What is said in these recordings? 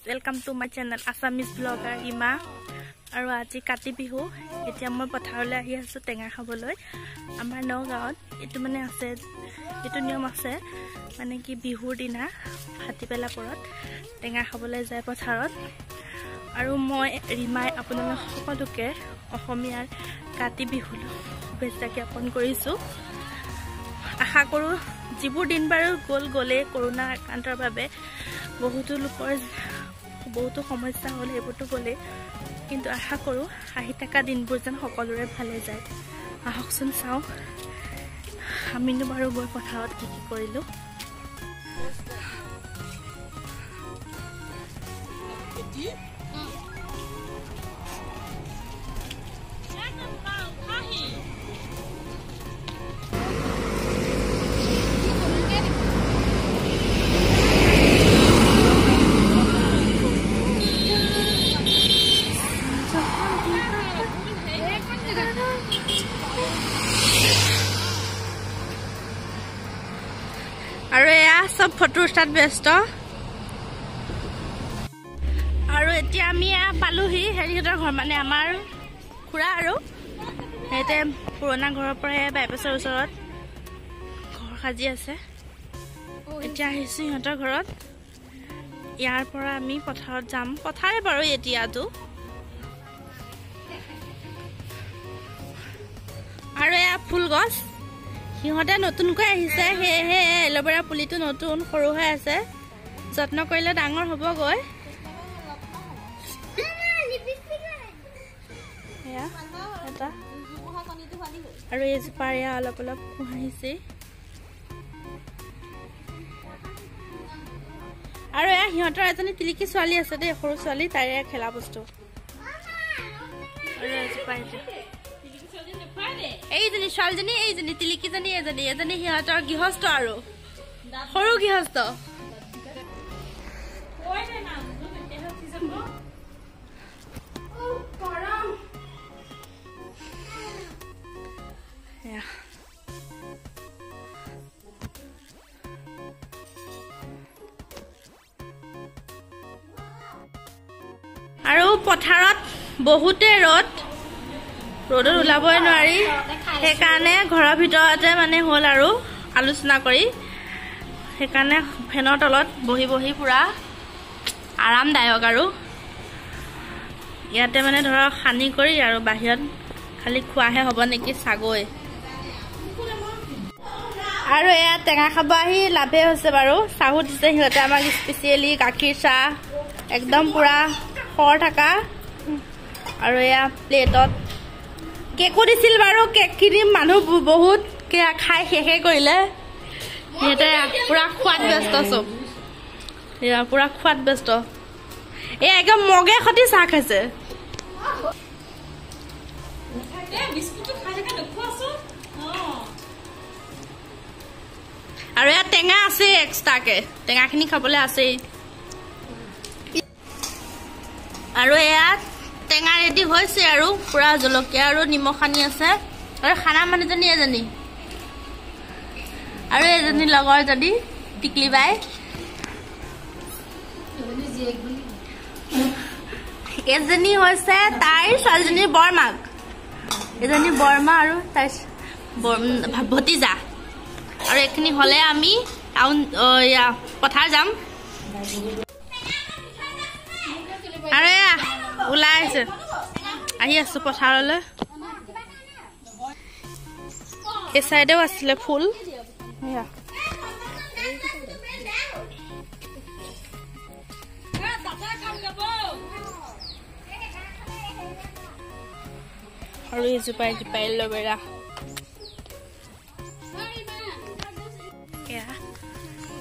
Welcome to my channel Assamese Vlogger Ima. আৰু আজি কাতি বিহু এতিয়া মই পথাৰলৈ আহি আছো টেঙা খাবলৈ আমাৰ নগাঁৱত এটো মানে আছে এটো নিয়ম আছে মানে কি বিহুৰ দিনা হাতিবেলা পৰত টেঙা খাবলৈ যায় পথাৰত আৰু মই ৰিমাই আপোনালোক সকলোকে অসমীয়াৰ কাতি বিহু শুভেচ্ছা জ্ঞাপন কৰিছো আশা কৰো যিবোৰ দিন বাৰু গলে কৰোনা আক্ৰান্তৰ বাবে বহুতো লোকৰ বহুতো সমস্যা হ'ল এইবোৰটো গলে কিন্তু আশা কৰো আহি থকা দিনবোৰ যেন সকলোৰে ভালে যায় আহকচোন চাও আমিনো বাৰু গৈ পথাৰত কি কৰিলো আৰু এয়া সব ফটো স্টাৰ্ট ব্যস্ত আৰু এতিয়া আমি পালোহি হেৰিহঁতৰ ঘৰ মানে আমাৰ খুৰা আৰু হেতে পুৰণা ঘৰৰ পৰা বাইপাছৰ ওচৰত ঘৰ সাজি আছে এতিয়া আহিছো সিহঁতৰ ঘৰত ইয়াৰ পৰা আমি পথাৰত যাম পথাৰে বাৰু এতিয়াটো আৰু এয়া ফুল গছ সিহঁতে নতুনকৈ আহিছে হে এলোভেৰা পুলিটো নতুন সৰু হৈ আছে যত্ন কৰিলে ডাঙৰ হ'ব গৈ এটা আৰু এই জোপাৰিয়া অলপ আহিছে আৰু এয়া সিহঁতৰ এজনী তিলিকি ছোৱালী আছে দেই সৰু ছোৱালী তাৰে খেলা বস্তু আৰু এইজনী ছোৱালীজনী এইজনী তিলিকিজনী এজনী সিহঁতৰ গৃহস্থ আৰু সৰু গৃহস্থ আৰু পথাৰত বহুতে ৰ'দত ওলাবই নোৱাৰি সেইকাৰণে ঘৰৰ ভিতৰতে মানে হ'ল আৰু আলোচনা কৰি সেইকাৰণে ফেনৰ তলত বহি পুৰা আৰামদায়ক আৰু ইয়াতে মানে ধৰক খানি কৰি আৰু বাহিৰত খালি খোৱাহে হ'ব নেকি চাগৈ আৰু এয়া টেঙা খাব আহি লাভে হৈছে বাৰু চাহো দিছে সিহঁতে আমাক স্পেচিয়েলি গাখীৰ চাহ একদম পুৰা খৰ থকা আৰু এয়া প্লেটত কেকো দিছিল বাৰু কেকখিনি মানুহ বহুত খাই শেষে কৰিলে সিহঁতে পুৰা খোৱাত ব্যস্ত চব এয়া পুৰা খোৱাত ব্যস্ত এই একদম মগে সতি চাহ খাইছে আৰু এয়া টেঙা আছে এক্সট্ৰাকে টেঙাখিনি খাবলৈ আছেই আৰু এয়া টেঙা ৰেডি হৈছে আৰু পুৰা জলকীয়া আৰু নিমখ সানি আছে আৰু খানা মানুহজনী এজনী আৰু এজনী লগৰ যদি টিকলি বাই এজনী হৈছে তাইৰ ছোৱালীজনীৰ বৰমাক এজনী বৰমা আৰু তাইৰ ভতিজা আৰু এইখিনি হ'লে আমি টাউন পথাৰ যাম আৰু এয়া ওলাই আছে আহি আছো পথাৰলৈ এই চাইডেও আছিলে ফুল আৰু এইজোপা এলোভেৰা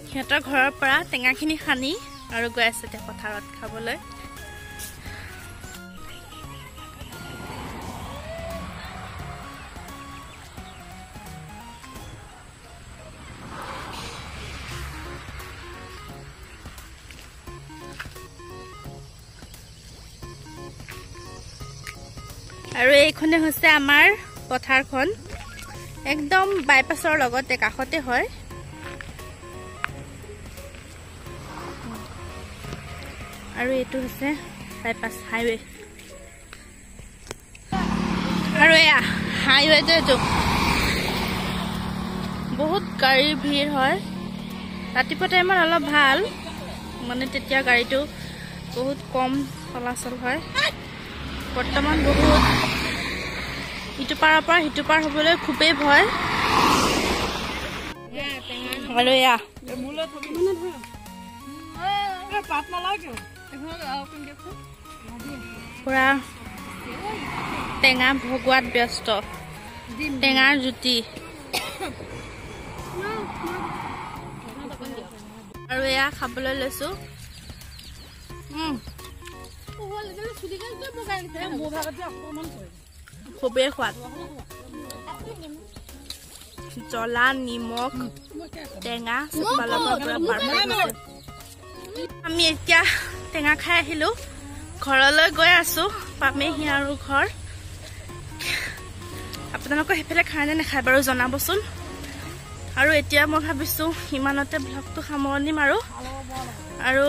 সিহঁতৰ ঘৰৰ পৰা টেঙাখিনি সানি আৰু গৈ আছে এতিয়া পথাৰত খাবলৈ আৰু এইখনে হৈছে আমাৰ পথাৰখন একদম বাইপাছৰ লগতে কাষতে হয় আৰু এইটো হৈছে বাইপাছ হাইৱে আৰু এয়া হাইৱেতে এইটো বহুত গাড়ীৰ ভিৰ হয় ৰাতিপুৱা টাইমত অলপ ভাল মানে তেতিয়া গাড়ীটো বহুত কম চলাচল হয় বৰ্তমান বহুত ইটো পাৰৰ পৰা সিটো পাৰ হ'বলৈ খুবেই ভয় আৰু এয়া পুৰা টেঙা ভগোৱাত ব্যস্ত টেঙাৰ জুতি আৰু এয়া খাবলৈ লৈছো খুবেই সোৱাদ জ্বলা নিমখ টেঙা আমি এতিয়া টেঙা খাই আহিলো ঘৰলৈ গৈ আছো পামেহি আৰু ঘৰ আপোনালোকৰ সেইফালে খায় নে নাখায় বাৰু জনাবচোন আৰু এতিয়া মই ভাবিছো ইমানতে ব্লগটো সামৰণি মাৰো আৰু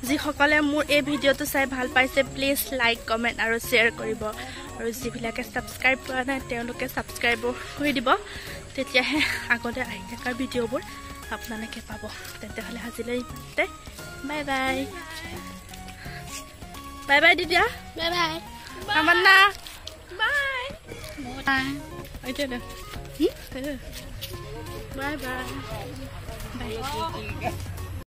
যিসকলে মোৰ এই ভিডিঅ'টো চাই ভাল পাইছে প্লিজ লাইক কমেণ্ট আৰু শ্বেয়াৰ কৰিব আৰু যিবিলাকে ছাবস্ক্ৰাইব কৰা নাই তেওঁলোকে ছাবস্ক্ৰাইব কৰি দিব তেতিয়াহে আগতে আহি থকা ভিডিঅ'বোৰ আপোনালোকে পাব তেতিয়াহ'লে আজিলৈ ইমানতে bye bye bye bye দিদিয়া bye bye তামান্না বাই বাই বাই বাই